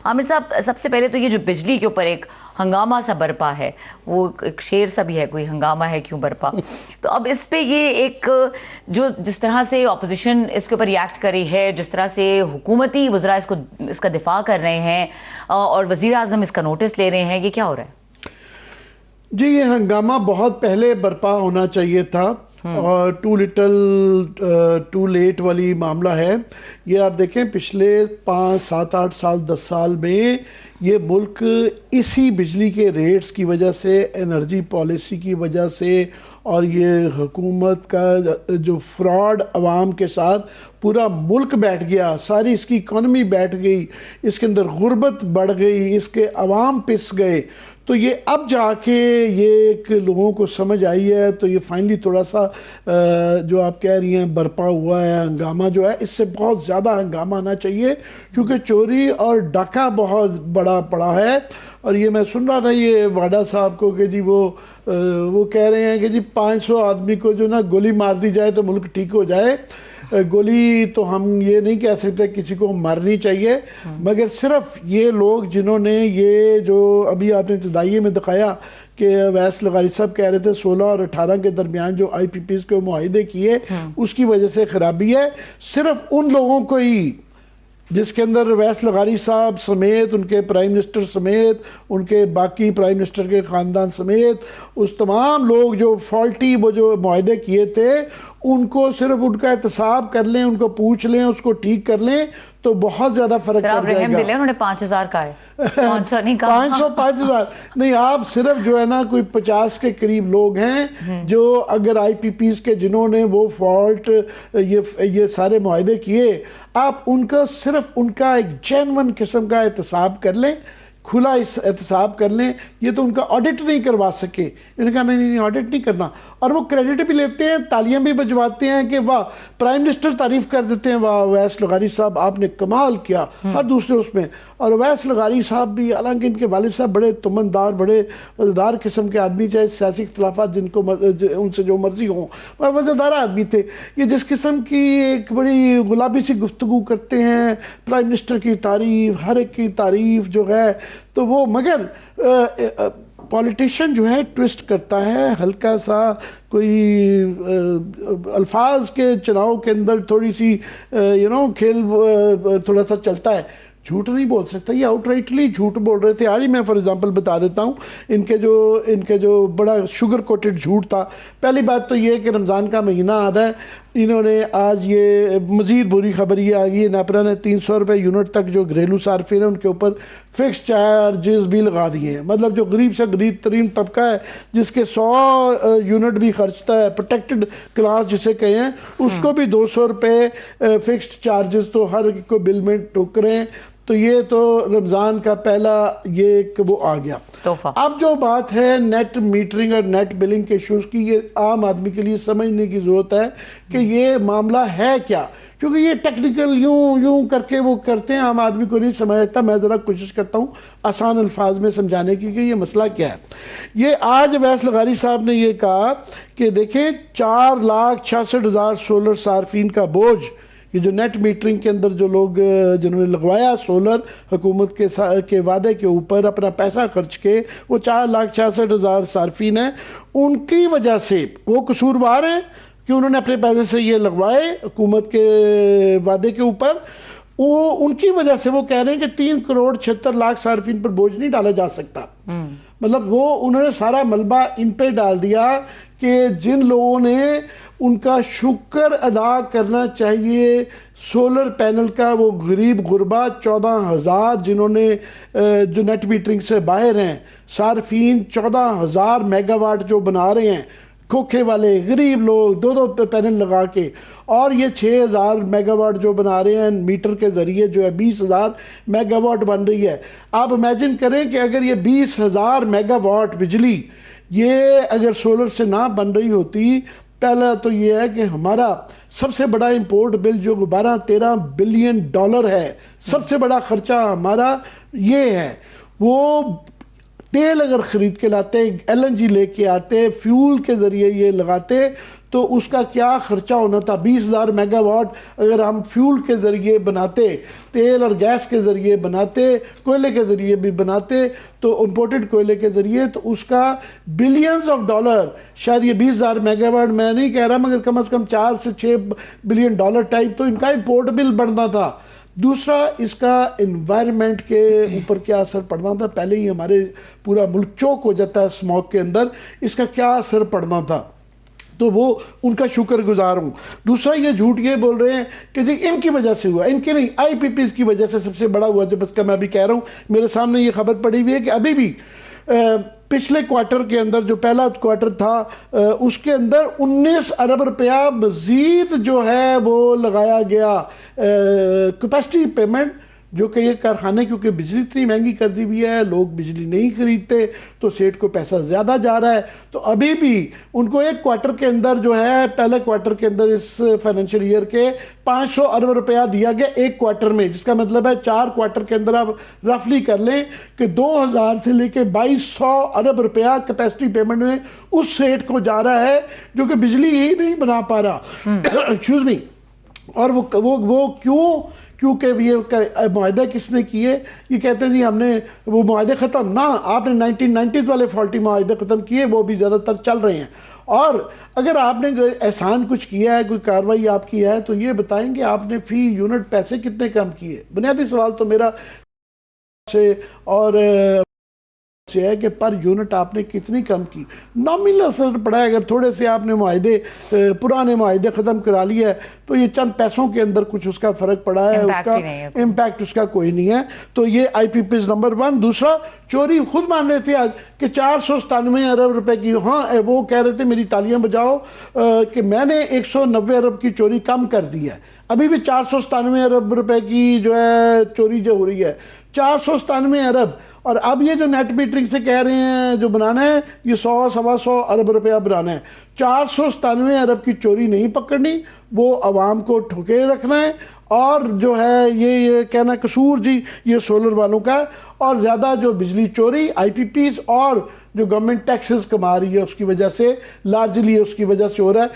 आमिर साहब, सबसे पहले तो ये जो बिजली के ऊपर एक हंगामा सा बरपा है, वो एक शेर सा भी है, कोई हंगामा है क्यों बरपा। तो अब इस पे ये एक जो जिस तरह से ऑपोजिशन इसके ऊपर रिएक्ट कर रही है, जिस तरह से हुकूमती वज़रा इसका दिफा कर रहे हैं और वज़ीर आज़म इसका नोटिस ले रहे हैं, ये क्या हो रहा है? जी, ये हंगामा बहुत पहले बर्पा होना चाहिए था और टू लिटल टू लेट वाली मामला है ये। आप देखें पिछले 5, 7, 8 साल 10 साल में ये मुल्क इसी बिजली के रेट्स की वजह से, एनर्जी पॉलिसी की वजह से और ये हुकूमत का जो फ्रॉड अवाम के साथ पूरा मुल्क बैठ गया, सारी इसकी इकॉनमी बैठ गई, इसके अंदर गुर्बत बढ़ गई, इसके अवाम पिस गए। तो ये अब जाके ये एक लोगों को समझ आई है, तो ये फाइनली थोड़ा सा जो आप कह रही हैं बरपा हुआ है हंगामा जो है, इससे बहुत ज़्यादा हंगामा आना चाहिए क्योंकि चोरी और डाका बहुत बड़ा पड़ा है। और ये मैं सुन रहा था ये वाडा साहब को कि जी वो कह रहे हैं कि जी 500 आदमी को जो ना गोली मार दी जाए तो मुल्क ठीक हो जाए। गोली तो हम ये नहीं कह सकते किसी को मारनी चाहिए, मगर सिर्फ ये लोग जिन्होंने ये जो अभी आपने इब्तिदाई में दिखाया कि अवैस लगारी साहब कह रहे थे 16 और 18 के दरमियान जो IPPs के मुआहिदे किए उसकी वजह से खराबी है, सिर्फ उन लोगों को ही, जिसके अंदर अवैस लगारी साहब समेत, उनके प्राइम मिनिस्टर समेत, उनके बाकी प्राइम मिनिस्टर के ख़ानदान समेत उस तमाम लोग जो फॉल्टी वो जो मुआहिदे किए थे, उनको सिर्फ उनका एहतसाब कर लें, उनको पूछ लें, उसको ठीक कर लें तो बहुत ज़्यादा फ़र्क पड़ जाएगा। उन्होंने 5000 का है, 500 नहीं कहा। 500 5000 नहीं, आप सिर्फ जो है ना कोई 50 के करीब लोग हैं जो अगर IPPs के जिन्होंने वो फॉल्ट ये सारे मुआहिदे किए, आप उनका सिर्फ उनका एक जेन्युइन किस्म का एहतसाब कर लें, खुला इस एहतसाब कर लें। ये तो उनका ऑडिट नहीं करवा सके, इन्होंने कहा नहीं ऑडिट नहीं करना, और वो क्रेडिट भी लेते हैं, तालियां भी बजवाते हैं कि वाह, प्राइम मिनिस्टर तारीफ कर देते हैं, वाह अवैस लगारी साहब आपने कमाल किया, हर दूसरे उसमें। और अवैस लगारी साहब भी, हालांकि इनके वालिद साहब बड़े तुमनदार, बड़े वज़ेदार किस्म के आदमी, चाहे सियासी इख्तलाफात जिनको उनसे जो मर्जी हों, और वज़ेदार आदमी थे। ये जिस किस्म की एक बड़ी गुलाबी सी गुफ्तगू करते हैं, प्राइम मिनिस्टर की तारीफ, हर एक की तारीफ जो है, तो वो मगर पॉलिटिशियन जो है ट्विस्ट करता है, हल्का सा कोई अल्फाज के चुनाव के अंदर थोड़ी सी खेल थोड़ा सा चलता है। झूठ नहीं बोल सकता, ये आउटराइटली झूठ बोल रहे थे। आज ही मैं फॉर एग्जांपल बता देता हूँ इनके जो बड़ा शुगर कोटेड झूठ था। पहली बात तो ये कि रमज़ान का महीना आ रहा है, इन्होंने आज ये मज़ीद बुरी खबर ये आ गई है, नेपरा ने 300 रुपये यूनिट तक जो घरेलू सार्फिन है उनके ऊपर फिक्स चार्जेस भी लगा दिए हैं। मतलब जो गरीब से गरीब तरीन तबका है जिसके 100 यूनिट भी खर्चता है, प्रोटेक्टेड क्लास जिसे कहे हैं, उसको भी 200 रुपये फिक्स्ड चार्जेस तो हर को बिल में ठोक रहे हैं। तो ये तो रमज़ान का पहला ये वो आ गया तोहफा। अब जो बात है नेट मीटरिंग और नेट बिलिंग के इशूज़ की, ये आम आदमी के लिए समझने की ज़रूरत है कि ये मामला है क्या, क्योंकि ये टेक्निकल यूं करके वो करते हैं, आम आदमी को नहीं समझ आता। मैं ज़रा कोशिश करता हूँ आसान अल्फाज में समझाने की कि ये मसला क्या है। ये आज अवैस लगारी साहब ने ये कहा कि देखें 4,66,000 सोलर सार्फिन का बोझ, ये जो नेट मीटरिंग के अंदर जो लोग जिन्होंने लगवाया सोलर हुकूमत के वादे के ऊपर अपना पैसा खर्च के, वो 4,66,000 सार्फिन हैं, उनकी वजह से वो कसूरवार हैं कि उन्होंने अपने पैसे से ये लगवाए हुकूमत के वादे के ऊपर। वो उनकी वजह से वो कह रहे हैं कि 3,76,00,000 सार्फिन पर बोझ नहीं डाला जा सकता। मतलब वो उन्होंने सारा मलबा इन पे डाल दिया कि जिन लोगों ने उनका शुक्र अदा करना चाहिए सोलर पैनल का, वो गरीब गुरबा 14,000 जिन्होंने जो नेट मीटरिंग से बाहर हैं, सार्फिन 14,000 मेगावाट जो बना रहे हैं, खोखे वाले गरीब लोग 2-2 पैनल लगा के, और ये 6,000 मेगावाट जो बना रहे हैं मीटर के ज़रिए जो है 20,000 मेगावाट बन रही है। आप इमेजिन करें कि अगर ये 20,000 मेगावाट बिजली ये अगर सोलर से ना बन रही होती, पहला तो ये है कि हमारा सबसे बड़ा इंपोर्ट बिल जो 12-13 बिलियन डॉलर है, सबसे बड़ा खर्चा हमारा ये है। वो तेल अगर ख़रीद के लाते, LNG लेके आते, फ्यूल के ज़रिए ये लगाते, तो तो उसका क्या खर्चा होना था। 20,000 मेगावाट अगर हम फ्यूल के ज़रिए बनाते, तेल और गैस के ज़रिए बनाते, कोयले के ज़रिए भी बनाते, तो इम्पोर्टेड कोयले के ज़रिए, तो उसका बिलियंस ऑफ डॉलर, शायद ये 20,000 मेगावाट मैं नहीं कह रहा, मगर कम से कम 4 से 6 बिलियन डॉलर टाइप तो इनका इम्पोर्ट बिल बढ़ना था। दूसरा, इसका इन्वायरमेंट के ऊपर क्या असर पड़ना था। पहले ही हमारे पूरा मुल्क चौक हो जाता है स्मॉग के अंदर, इसका क्या असर पड़ना था, तो वो उनका शुक्रगुजार हूँ। दूसरा, ये झूठ ये बोल रहे हैं कि जी इनकी वजह से हुआ, इनकी नहीं, IPPs की वजह से सबसे बड़ा हुआ। जब इसका मैं अभी कह रहा हूँ, मेरे सामने ये खबर पड़ी हुई है कि अभी भी पिछले क्वार्टर के अंदर, जो पहला क्वार्टर था, उसके अंदर 19 अरब रुपया मज़ीद जो है वो लगाया गया कैपेसिटी पेमेंट, जो कि ये कारखाने, क्योंकि बिजली इतनी महंगी कर दी हुई है, लोग बिजली नहीं खरीदते, तो सेठ को पैसा ज़्यादा जा रहा है। तो अभी भी उनको एक क्वार्टर के अंदर जो है, पहले क्वार्टर के अंदर इस फाइनेंशियल ईयर के 500 अरब रुपया दिया गया एक क्वार्टर में, जिसका मतलब है 4 क्वार्टर के अंदर आप रफली कर लें कि 2000 से लेके 2200 अरब रुपया कैपेसिटी पेमेंट में उस सेठ को जा रहा है जो कि बिजली ही नहीं बना पा रहा। Excuse me. और वो क्यों? क्योंकि ये मुआहदे किसने किए? ये कहते हैं जी हमने वो मुआहदे ख़त्म ना, आपने 1990s वाले फॉल्टी मुआहदे ख़त्म किए, वो भी ज़्यादातर चल रहे हैं। और अगर आपने एहसान कुछ किया है, कोई कार्रवाई आप की है, तो ये बताएंगे आपने फ़ी यूनिट पैसे कितने कम किए। बुनियादी सवाल तो मेरा से और से है कि पर यूनिट आपने कितनी कम की। नॉमिनल असर पड़ा है। अगर थोड़े से आपने मुआहदे, पुराने मुआहदे ख़त्म करा लिया है, तो ये चंद पैसों के अंदर कुछ उसका फ़र्क पड़ा है, उसका इम्पैक्ट उसका कोई नहीं है। तो ये IPPs नंबर 1। दूसरा, चोरी खुद मान रहे थे आज कि 497 अरब रुपए की, हाँ वो कह रहे थे, मेरी तालियां बजाओ, कि मैंने 190 अरब की चोरी कम कर दी है। अभी भी 497 अरब रुपए की जो है चोरी जो हो रही है, 497 अरब। और अब ये जो नेट मीटरिंग से कह रहे हैं जो बनाना है, ये 100-125 अरब रुपया बनाना है। 497 अरब की चोरी नहीं पकड़नी, वो आवाम को ठोके रखना है। और जो है ये कहना कसूर जी ये सोलर वालों का। और ज़्यादा जो बिजली चोरी IPPs और जो गवर्नमेंट टैक्सेस कमा रही है उसकी वजह से, लार्जली उसकी वजह से हो रहा है।